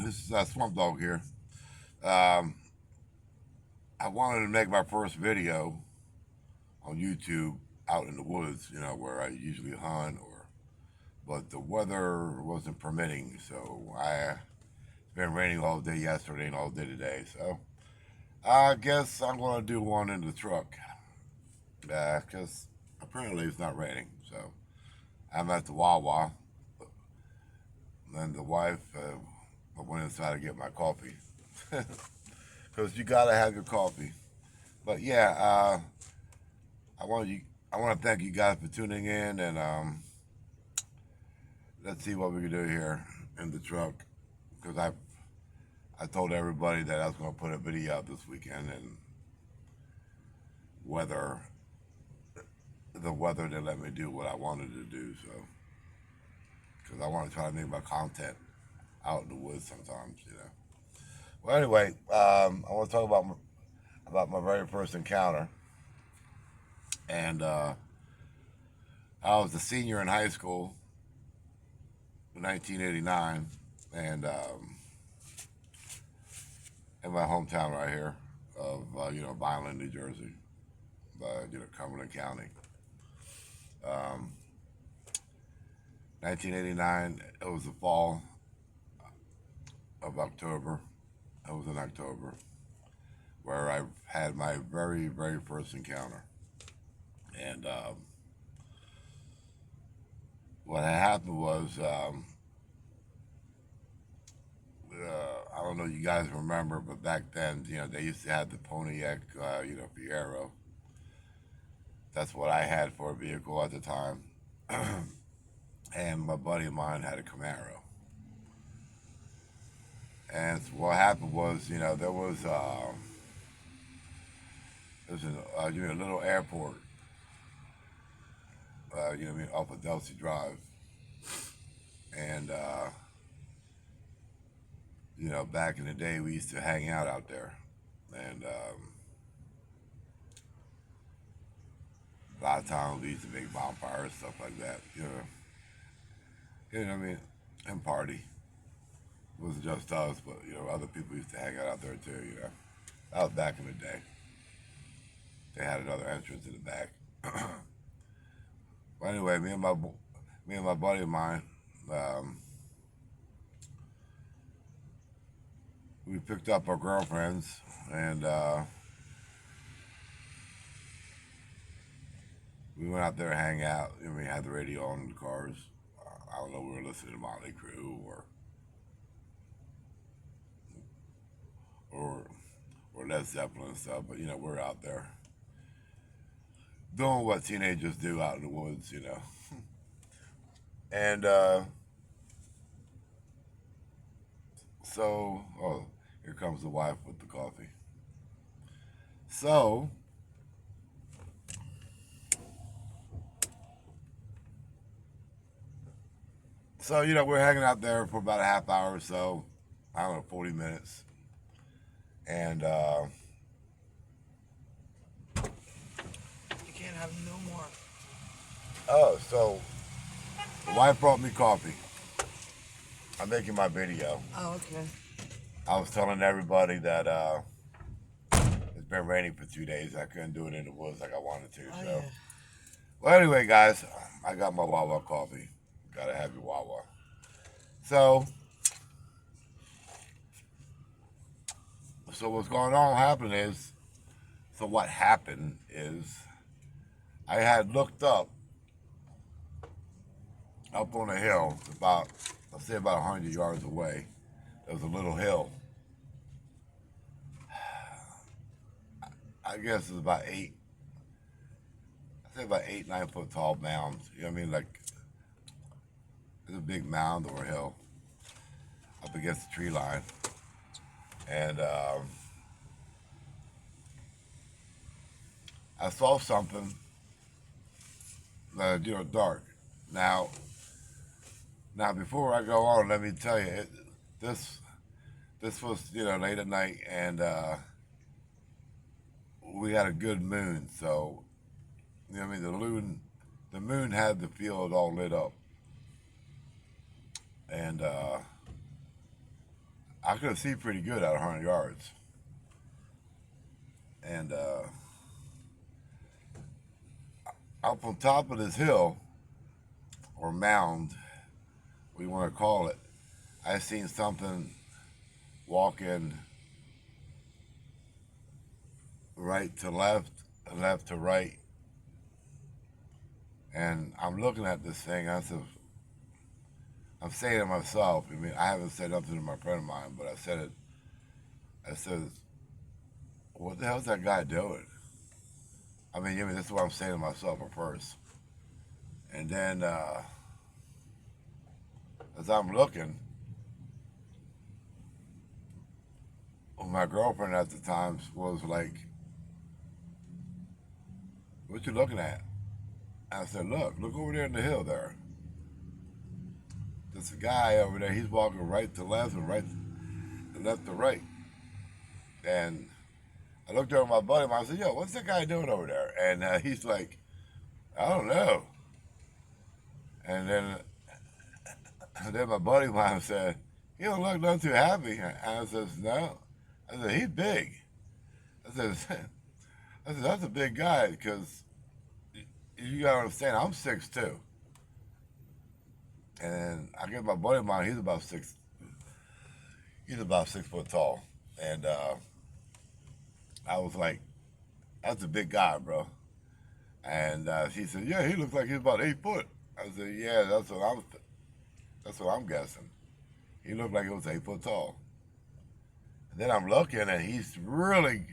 This is Swamp Dog here. Um, I wanted to make my first video on YouTube out in the woods, where I usually hunt, but the weather wasn't permitting, so it's been raining all day yesterday and all day today. So I guess I'm gonna do one in the truck, because apparently it's not raining. So I'm at the Wawa, and the wife I went inside to get my coffee, because you gotta have your coffee. But yeah, I want you. I want to thank you guys for tuning in, and let's see what we can do here in the truck. Because I told everybody that I was going to put a video out this weekend, and weather the weather didn't let me do what I wanted to do. So because I want to try to make my content out in the woods sometimes. Well, anyway, I want to talk about my very first encounter, and I was a senior in high school in 1989, and in my hometown right here of Vineland, New Jersey, Cumberland County. Um, 1989. It was the fall of October. It was in October where I had my very very first encounter, and what had happened was I don't know if you guys remember, but back then, they used to have the Pontiac, Fiero. That's what I had for a vehicle at the time. And my buddy of mine had a Camaro. And so what happened was, there was a little airport, off of Delsey Drive. And, back in the day, we used to hang out there. And a lot of times we used to make bonfires, stuff like that. You know what I mean? And party. It wasn't just us, but other people used to hang out there too. That was back in the day. They had another entrance in the back. Well, anyway, me and my buddy of mine, um, we picked up our girlfriends, and we went out there to hang out. We had the radio on in the cars. I don't know, we were listening to Motley Crue or or Led Zeppelin and stuff, but we're out there doing what teenagers do out in the woods. And so, oh, here comes the wife with the coffee. So, we're hanging out there for about a half hour or so. I don't know, 40 minutes. And You can't have no more. so the wife brought me coffee. I'm making my video. Oh, okay. I was telling everybody that it's been raining for 2 days. I couldn't do it in the woods like I wanted to. Oh, So, yeah. well, anyway, guys, I got my Wawa coffee. Gotta have your Wawa. So, what's going on happening is, so what happened is, I had looked up on a hill, about, let's say about 100 yards away. There was a little hill. I guess it's about I say about 8, 9 foot tall mounds. You know what I mean? Like, it's a big mound or a hill up against the tree line. And I saw something, dark. Now, before I go on, let me tell you, this this was late at night, and we had a good moon. So what I mean, the moon had the field all lit up, and I could see pretty good at 100 yards. And up on top of this hill, or mound, what you want to call it, I seen something walking right to left, left to right. And I'm looking at this thing. I said, I'm saying to myself, I mean, I haven't said nothing to my friend of mine, but I said it. I said, what the hell's that guy doing? This is what I'm saying to myself at first. And then, as I'm looking, my girlfriend at the time was like, what you looking at? And I said, look over there in the hill there. There's a guy over there. He's walking right to left and right to left to right. And I looked over at my buddy and I said, yo, what's that guy doing over there? And he's like, I don't know. And then my buddy of mine said, he don't look nothing too happy. And I said, no. I said, he's big. I said, that's a big guy, because you gotta understand, I'm 6'2". And I get my buddy of mine, he's about 6 foot tall. And I was like, that's a big guy, bro. And she said, yeah, he looks like he's about 8 foot. I said, yeah, that's what I'm guessing. He looked like he was 8 foot tall. And then I'm looking, and he's really,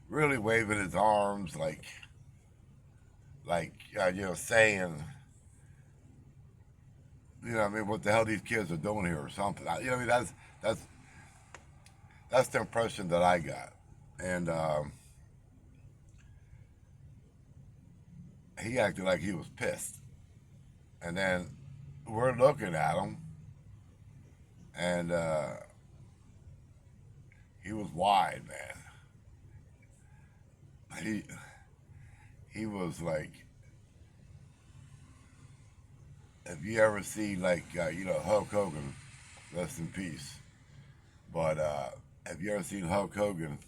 really waving his arms, like saying, what the hell these kids are doing here or something. That's the impression that I got. And he acted like he was pissed. And then we're looking at him, and he was wide, man. He was like, if you ever see Hulk Hogan, rest in peace. But have you ever seen Hulk Hogan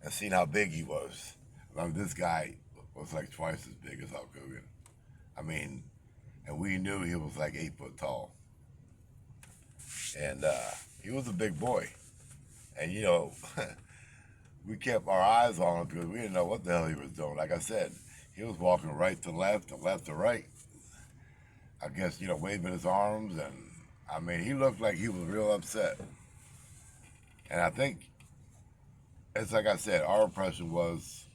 and seen how big he was? This guy was like twice as big as Hulk Hogan. And we knew he was like 8 foot tall. And he was a big boy. And we kept our eyes on him because we didn't know what the hell he was doing. Like I said, he was walking right to left and left to right. I guess, waving his arms. And he looked like he was real upset. And I think, it's like I said, our impression was,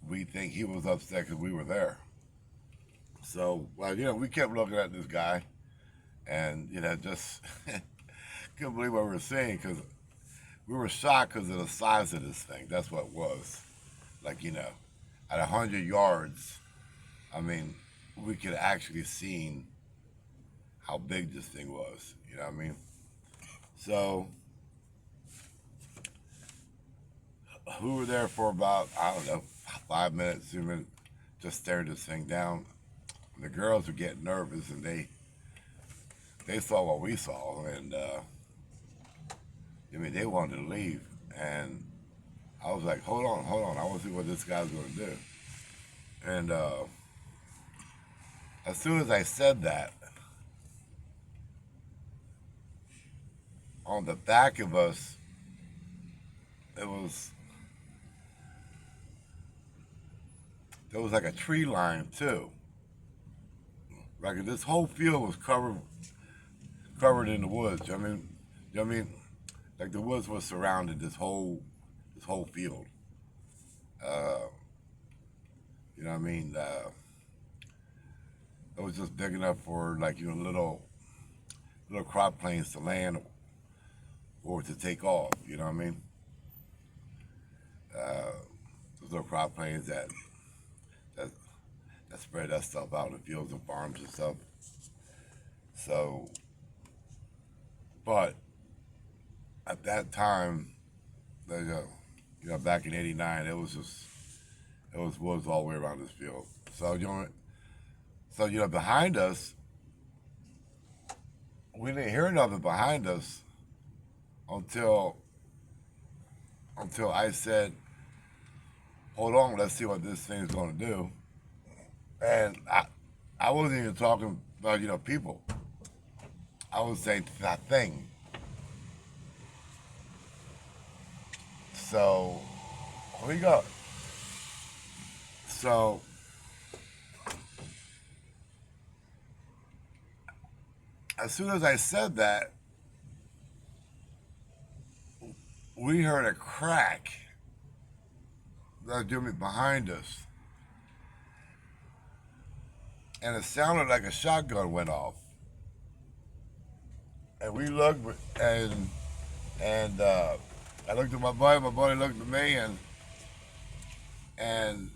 we think he was upset because we were there. So, we kept looking at this guy, and, just couldn't believe what we were seeing, because we were shocked because of the size of this thing. That's what it was. At 100 yards, we could actually see how big this thing was. You know what I mean? So, we were there for about, 5 minutes, 2 minutes, just staring this thing down. The girls were getting nervous, and they saw what we saw, and they wanted to leave. And I was like, hold on, I want to see what this guy's going to do. And as soon as I said that, on the back of us, there was like a tree line too. Like, this whole field was covered in the woods. Like, the woods was surrounded this whole field. It was just big enough for little crop planes to land or to take off. You know what I mean? Those little crop planes that spread that stuff out in the fields and farms and stuff. So, but at that time, back in '89, it was woods all the way around this field. So behind us, we didn't hear nothing behind us until I said, "Hold on, let's see what this thing's going to do." And I wasn't even talking about people. I was saying that thing. So here we go. So as soon as I said that, we heard a crack that do me behind us, and it sounded like a shotgun went off. And we looked, and I looked at my buddy. My buddy looked at me, and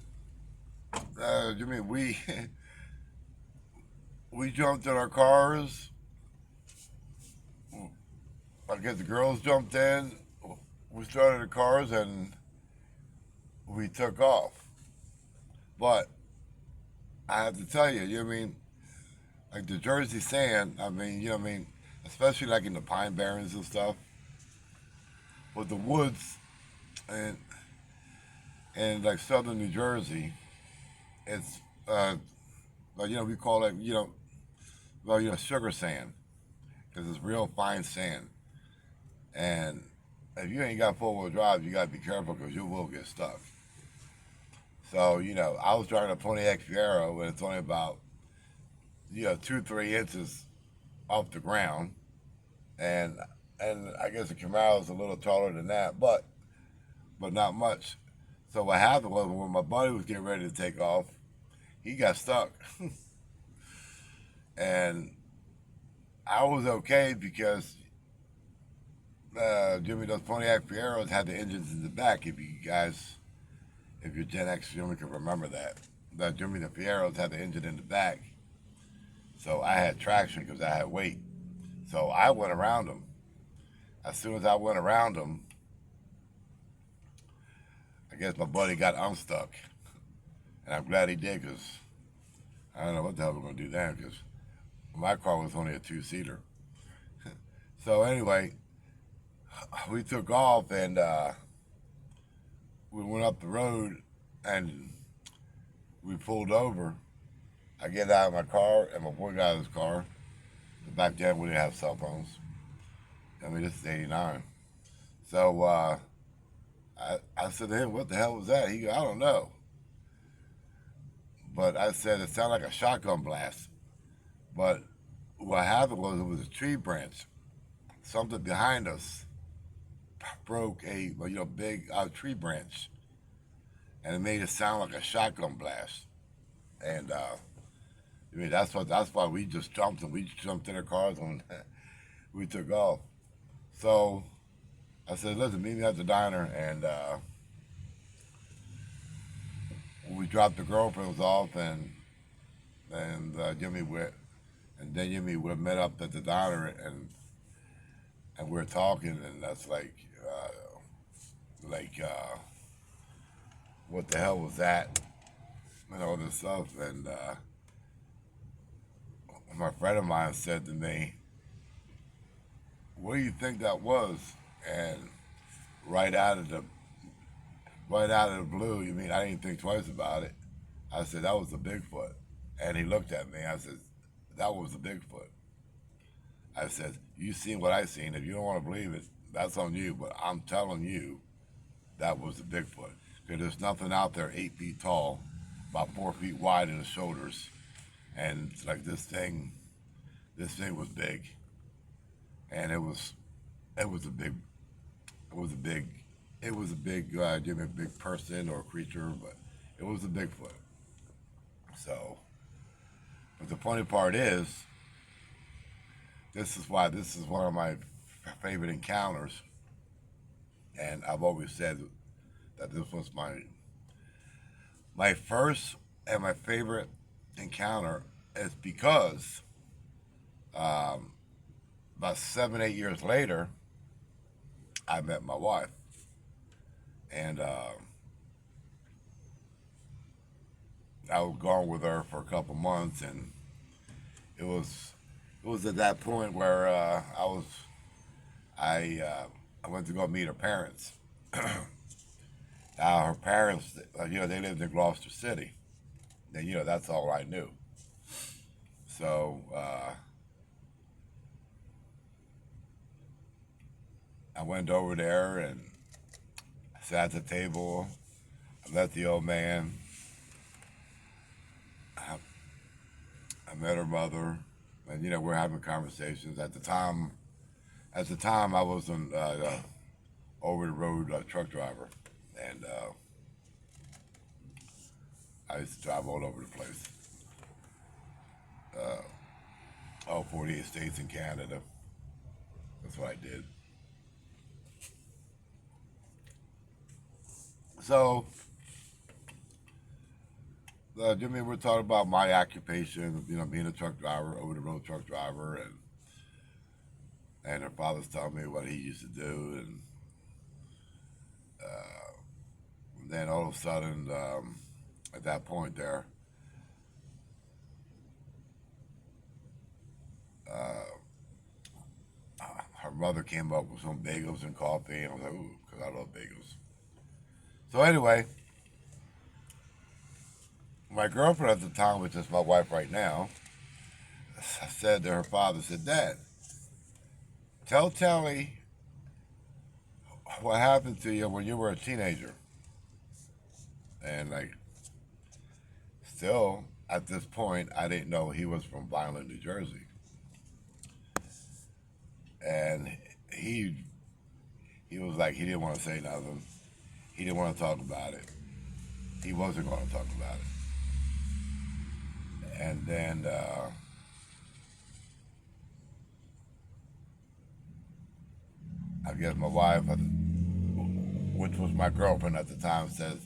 Jimmy, we we jumped in our cars. I guess the girls jumped in. We started the cars and we took off. But I have to tell you, like the Jersey sand. Especially like in the pine barrens and stuff, with the woods and like southern New Jersey, it's like we call it sugar sand because it's real fine sand. And if you ain't got 4 wheel drive, you gotta be careful because you will get stuck. So I was driving a 20X Fiero and it's only about 2 3 inches off the ground, and I guess the Camaro is a little taller than that, but not much. So what happened was when my buddy was getting ready to take off, he got stuck, and I was okay because Jimmy, those Pontiac Fieros had the engines in the back. If you're Gen X, Jimmy can remember that. That Jimmy the Fieros had the engine in the back, so I had traction because I had weight. So I went around them. As soon as I went around them, I guess my buddy got unstuck, and I'm glad he did because I don't know what the hell we're gonna do then because my car was only a 2-seater. So anyway, we took off and we went up the road and we pulled over. I get out of my car and my boy got out of his car. Back then we didn't have cell phones. This is '89. So I said to him, "What the hell was that?" He goes, "I don't know." But I said it sounded like a shotgun blast. But what happened was it was a tree branch. Something behind us broke a big tree branch, and it made it sound like a shotgun blast. And that's why we just jumped and we jumped in our cars and we took off. So I said, "Listen, meet me at the diner," and we dropped the girlfriends off, and Jimmy went, and then Jimmy would met up at the diner, and we are talking, and that's like what the hell was that, and all this stuff, and my friend of mine said to me, "What do you think that was?" And right out of the right out of the blue, I didn't think twice about it. I said that was a Bigfoot, and he looked at me. I said, "That was a Bigfoot." I said, "You seen what I seen. If you don't want to believe it, that's on you. But I'm telling you, that was a Bigfoot. Because there's nothing out there 8 feet tall, about 4 feet wide in the shoulders, and it's like this thing was big, and it was a big, it was a big, it was a big, give me a big person or creature, but it was a Bigfoot. So, but the funny part is, this is one of my favorite encounters, and I've always said that this was my first and my favorite encounter is because um, about 7 8 years later, I met my wife, and I was gone with her for a couple months, and it was was at that point where I I went to go meet her parents. Her parents, they lived in Gloucester City. And, that's all I knew. So I went over there and sat at the table. I met the old man. I, I met her mother, and we're having conversations. At the time, I was an over the road truck driver, and I used to drive all over the place. All 48 states in Canada. That's what I did. So, Jimmy, we're talking about my occupation, being a truck driver, over the road truck driver, and her father's telling me what he used to do, and then all of a sudden, at that point there, uh, her mother came up with some bagels and coffee, and I was like, ooh, because I love bagels. So anyway, my girlfriend at the time, which is my wife right now, said to her father, said, Dad, tell Telly what happened to you when you were a teenager. And like, still at this point, I didn't know he was from Violent, New Jersey. And he he was like, he didn't want to say nothing. He didn't want to talk about it. He wasn't going to talk about it. And then I guess my wife, which was my girlfriend at the time, says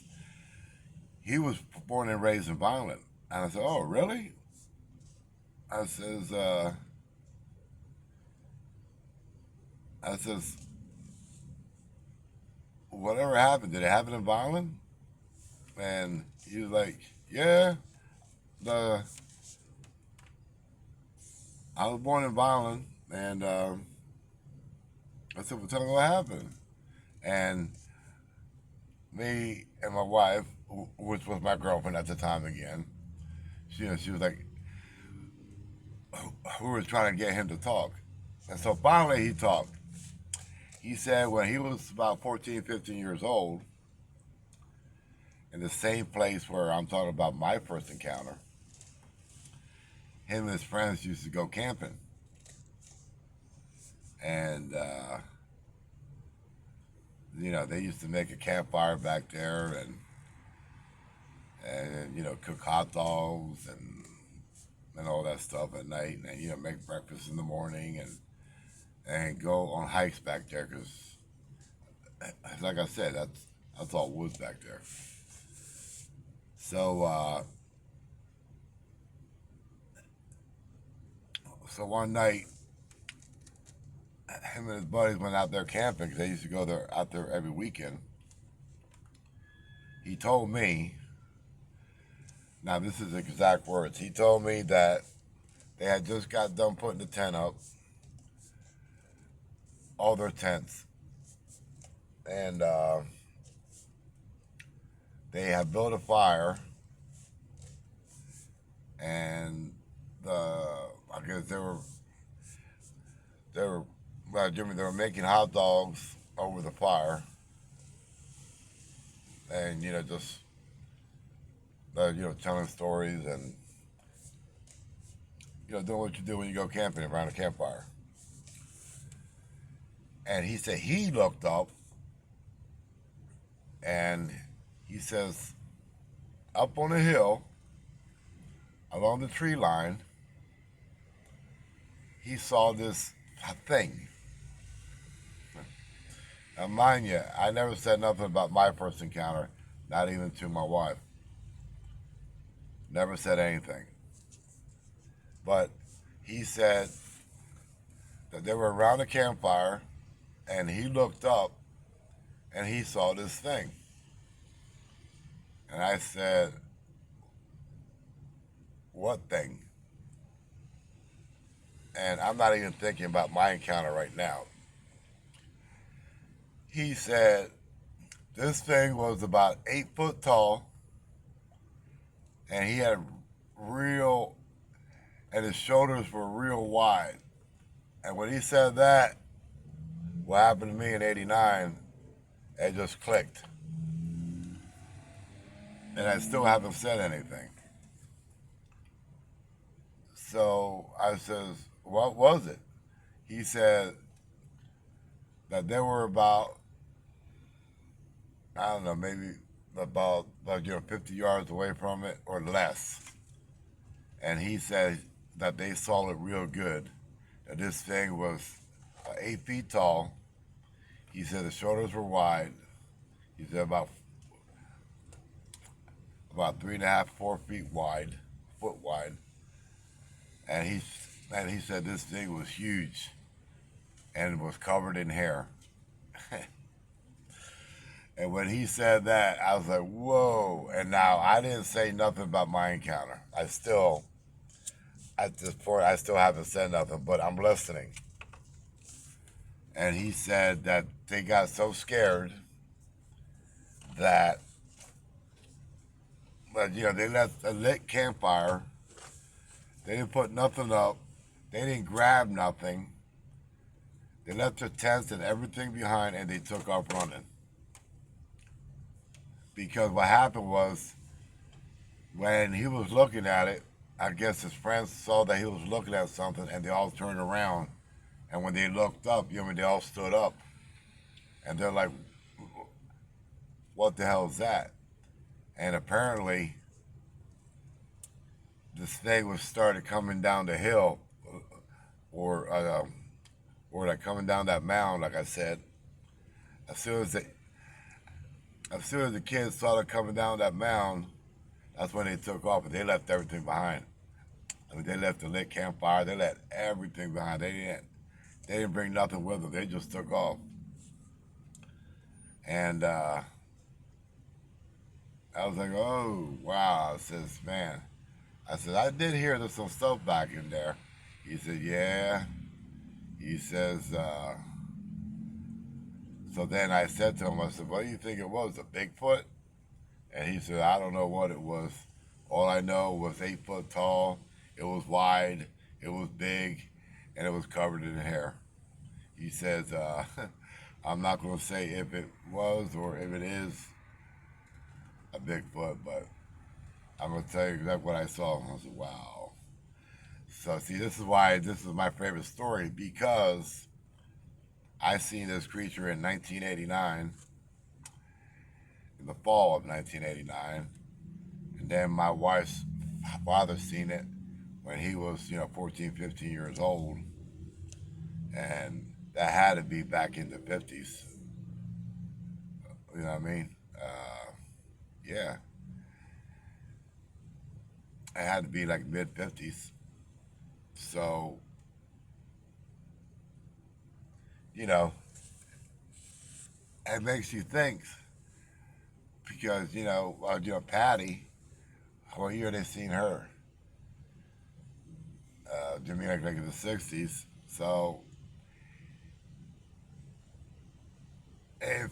he was born and raised in Violent. And I said, oh, really? I says, uh, I says, whatever happened, did it happen in Violent? And he was like, yeah, the I was born in Violent, and I said, well, tell me what happened. And me and my wife, which was my girlfriend at the time again, she was like, we were trying to get him to talk. And so finally he talked. He said when he was about 14, 15 years old, in the same place where I'm talking about my first encounter, him and his friends used to go camping. And, they used to make a campfire back there and cook hot dogs and all that stuff at night, and make breakfast in the morning and go on hikes back there because, like I said, that's all woods back there. So so one night, him and his buddies went out there camping because they used to go there out there every weekend. He told me, now this is exact words. He told me that they had just got done putting the tent up, all their tents, and they had built a fire, and I guess they were well, Jimmy, they were making hot dogs over the fire, and just telling stories and doing what you do when you go camping around a campfire. And he said he looked up, and he says up on the hill along the tree line, he saw this thing. Now, mind you, I never said nothing about my first encounter, not even to my wife. Never said anything. But he said that they were around a campfire, and he looked up, and he saw this thing. And I said, what thing? and I'm not even thinking about my encounter right now. He said this thing was about 8 foot tall, and he had real, and his shoulders were real wide. And when he said that, what happened to me in '89, it just clicked. And I still haven't said anything. So I says, what was it? He said that there were about, I don't know, maybe about 50 yards away from it or less. And he said that they saw it real good. That this thing was 8 feet tall. He said the shoulders were wide. He said about 3.5, 4 feet wide, foot wide. And he said this thing was huge and was covered in hair. And when he said that, I was like, whoa. And now I didn't say nothing about my encounter. At this point, I still haven't said nothing, but I'm listening. And he said that they got so scared that, they left a lit campfire. They didn't put nothing up. They didn't grab nothing. They left their tents and everything behind, and they took off running. Because what happened was, when he was looking at it, I guess his friends saw that he was looking at something, and they all turned around. And when they looked up, they all stood up. And they're like, what the hell is that? And apparently, this thing was started coming down the hill, or like coming down that mound, like I said. As soon as the kids saw it coming down that mound, that's when they took off, and they left everything behind. I mean, they left the lit campfire. They left everything behind. They didn't bring nothing with them. They just took off. And I was like, oh wow. I says, man. I said, I did hear there's some stuff back in there. He said, yeah. He says, so then I said to him, I said, what do you think it was, a Bigfoot? And he said, I don't know what it was. All I know was 8 foot tall. It was wide. It was big. And it was covered in hair. He says, I'm not going to say if it was or if it is a Bigfoot, but I'm going to tell you exactly what I saw. I said, wow. So see, this is why this is my favorite story, because I seen this creature in 1989, in the fall of 1989, and then my wife's father seen it when he was 14, 15 years old, and that had to be back in the 50s. You know what I mean? Yeah, it had to be like mid 50s. So you know, it makes you think, because Patty. What year they seen her? Jimmy like in the '60s. So if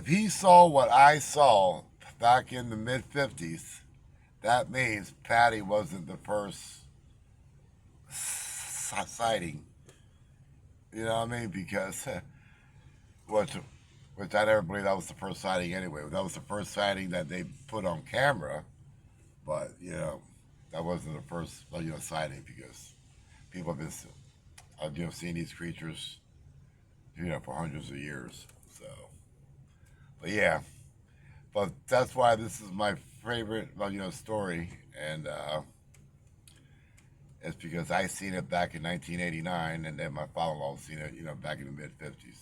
he saw what I saw back in the mid '50s, that means Patty wasn't the first sighting. You know what I mean? Because which which I never believed that was the first sighting anyway. That was the first sighting that they put on camera, but that wasn't the first sighting, because people have been seeing these creatures for hundreds of years. So, but yeah, but that's why this is my favorite story, and it's because I seen it back in 1989, and then my father-in-law seen it back in the mid '50s,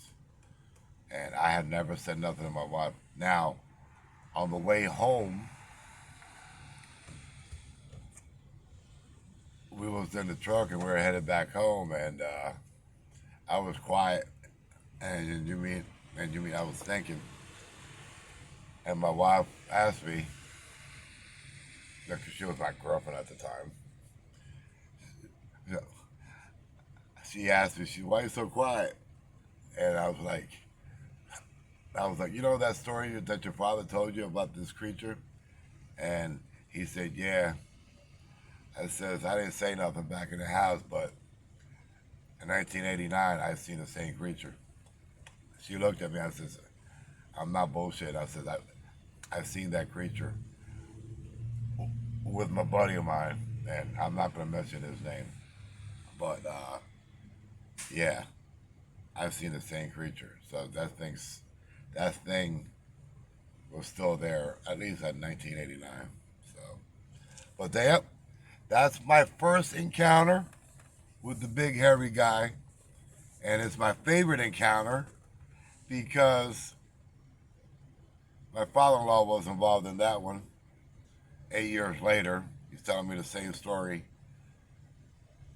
and I had never said nothing to my wife. Now, on the way home, we was in the truck and we were headed back home, and I was quiet, and you mean I was thinking, and my wife asked me, because she was my girlfriend at the time. you know, she asked me, why are you so quiet? And I was like, you know that story that your father told you about this creature? And he said, yeah. I says, I didn't say nothing back in the house, but in 1989, I seen the same creature. She looked at me. I says, I'm not bullshit. I said, I've seen that creature with my buddy of mine, and I'm not going to mention his name. But yeah, I've seen the same creature. So that thing was still there at least at 1989. So, but yep, that's my first encounter with the big hairy guy, and it's my favorite encounter because my father-in-law was involved in that one. 8 years later, he's telling me the same story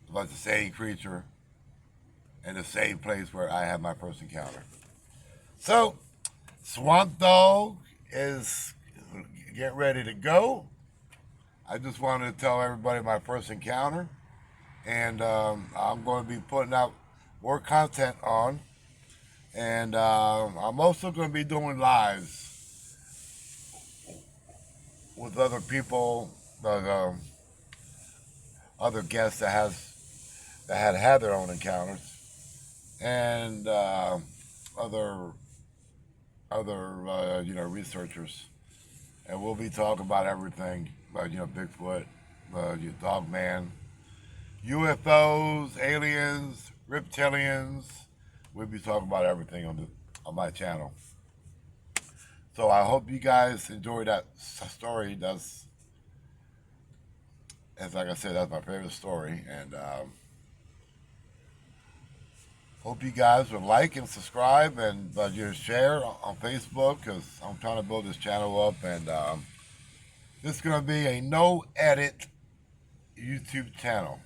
about the same creature in the same place where I had my first encounter. So, Swamp Dog is getting ready to go. I just wanted to tell everybody my first encounter, and I'm going to be putting out more content on, and I'm also going to be doing lives with other people, other guests that had their own encounters, and other researchers, and we'll be talking about everything, Bigfoot, Dog Man, UFOs, aliens, reptilians. We'll be talking about everything on my channel. So I hope you guys enjoyed that story. As like I said, that's my favorite story, and hope you guys would like and subscribe and share on Facebook, because I'm trying to build this channel up, and this is going to be a no edit YouTube channel.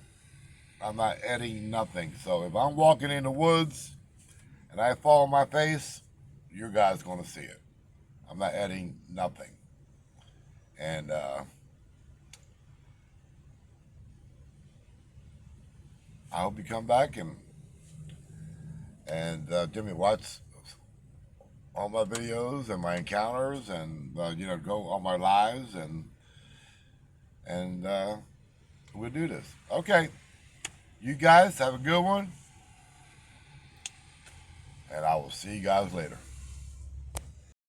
I'm not editing nothing. So if I'm walking in the woods and I fall on my face, you guys going to see it. I'm not editing nothing. And I hope you come back and Jimmy, watch all my videos and my encounters, and go on my lives, and we'll do this. Okay, you guys have a good one, and I will see you guys later.